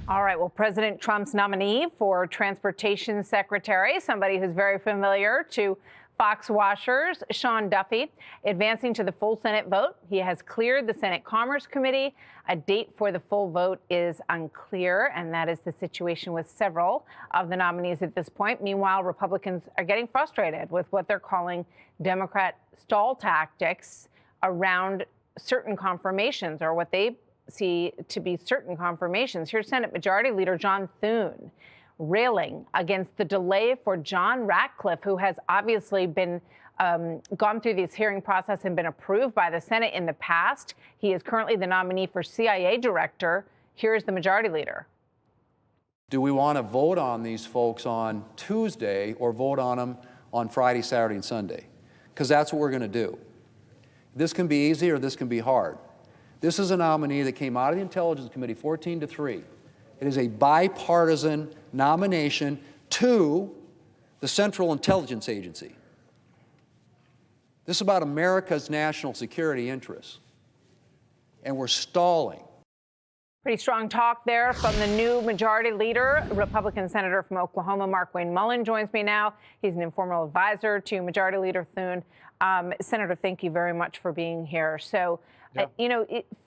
All right. Well, President Trump's nominee for Transportation Secretary, somebody who's very familiar to Fox watchers, Sean Duffy, advancing to the full Senate vote. He has cleared the Senate Commerce Committee. A date for the full vote is unclear, and that is the situation with several of the nominees at this point. Meanwhile, Republicans are getting frustrated with what they're calling Democrat stall tactics around certain confirmations, or what they see to be certain confirmations. Here's Senate Majority Leader John Thune railing against the delay for John Ratcliffe, who has obviously been gone through this hearing process and been approved by the Senate in the past. He is currently the nominee for CIA director. Here's the Majority Leader. Do we want to vote on these folks on Tuesday or vote on them on Friday, Saturday, and Sunday? Because that's what we're going to do. This can be easy or this can be hard. This is a nominee that came out of the Intelligence Committee 14-3. It is a bipartisan nomination to the Central Intelligence Agency. This is about America's national security interests. And we're stalling. Pretty strong talk there from the new Majority Leader. Republican Senator from Oklahoma, Markwayne Mullin, joins me now. He's an informal advisor to Majority Leader Thune. Senator, thank you very much for being here. So,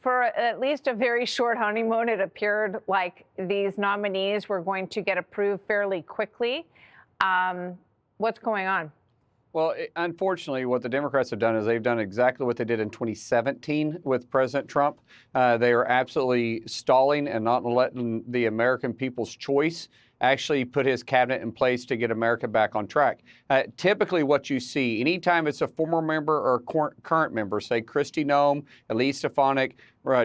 for at least a very short honeymoon, it appeared like these nominees were going to get approved fairly quickly. What's going on? Well, unfortunately, what the Democrats have done is they've done exactly what they did in 2017 with President Trump. They are absolutely stalling and not letting the American people's choice actually put his cabinet in place to get America back on track. Typically what you see, anytime it's a former member or current member, say Kristi Noem, Elise Stefanik,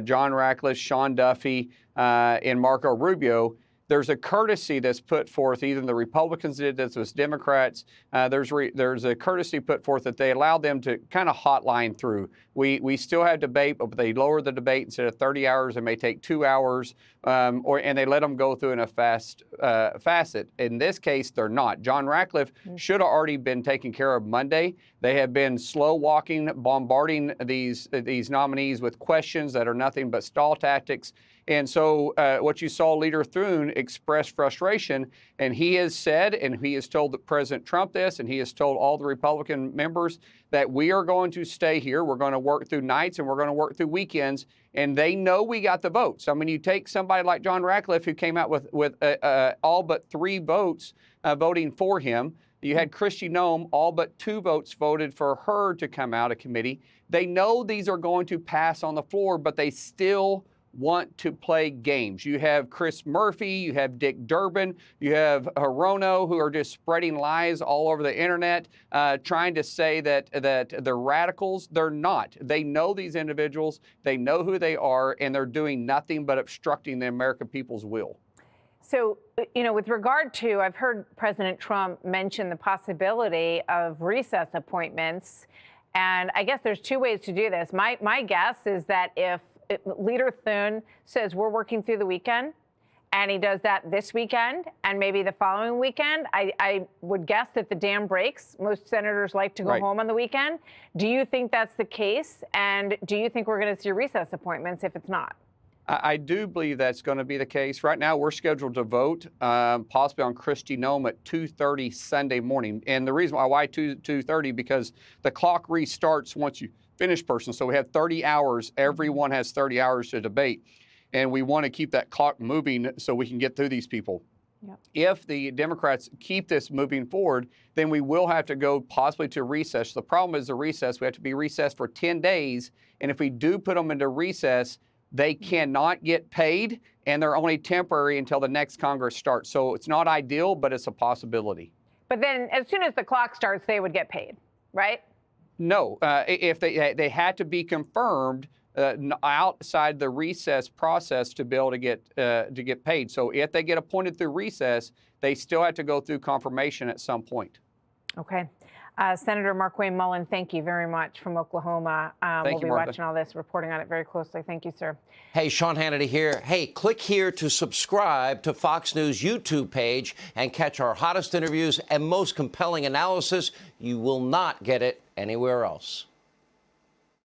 John Ratcliffe, Sean Duffy, and Marco Rubio, there's a courtesy that's put forth. Either the Republicans did this with Democrats. There's a courtesy put forth that they allow them to kind of hotline through. We still have debate, but they lower the debate. Instead of 30 hours, it may take 2 hours, and they let them go through in a fast facet. In this case, they're not. John Ratcliffe should have already been taken care of Monday. They have been slow walking, bombarding these nominees with questions that are nothing but stall tactics. And so what you saw Leader Thune express frustration, and he has said, and he has told President Trump this, and he has told all the Republican members that we are going to stay here. We're going to work through nights and we're going to work through weekends. And they know we got the votes. I mean, you take somebody like John Ratcliffe, who came out with all but 3 votes voting for him. You had Kristi Noem, all but 2 votes voted for her to come out of committee. They know these are going to pass on the floor, but they still want to play games. You have Chris Murphy, you have Dick Durbin, you have Hirono, who are just spreading lies all over the internet, trying to say that they're radicals. They're not. They know these individuals, they know who they are, and they're doing nothing but obstructing the American people's will. So, with regard to, I've heard President Trump mention the possibility of recess appointments, and I guess there's 2 ways to do this. My guess is that if Leader Thune says we're working through the weekend, and he does that this weekend and maybe the following weekend, I would guess that the dam breaks. Most senators like to go home on the weekend. Do you think that's the case? And do you think we're going to see recess appointments if it's not? I do believe that's going to be the case. Right now, we're scheduled to vote possibly on Kristi Noem at 2:30 Sunday morning. And the reason why 2:30, because the clock restarts once you finish person. So we have 30 hours. Everyone has 30 hours to debate. And we want to keep that clock moving so we can get through these people. Yep. If the Democrats keep this moving forward, then we will have to go possibly to recess. The problem is the recess. We have to be recessed for 10 days. And if we do put them into recess, they cannot get paid, and they're only temporary until the next Congress starts. So it's not ideal, but it's a possibility. But then as soon as the clock starts, they would get paid, right? No, if they had to be confirmed outside the recess process to be able to get paid. So if they get appointed through recess, they still have to go through confirmation at some point. Okay. Senator Markwayne Mullin, thank you very much from Oklahoma. We'll be watching all this, reporting on it very closely. Thank you, sir. Hey, Sean Hannity here. Hey, click here to subscribe to Fox News YouTube page and catch our hottest interviews and most compelling analysis. You will not get it anywhere else.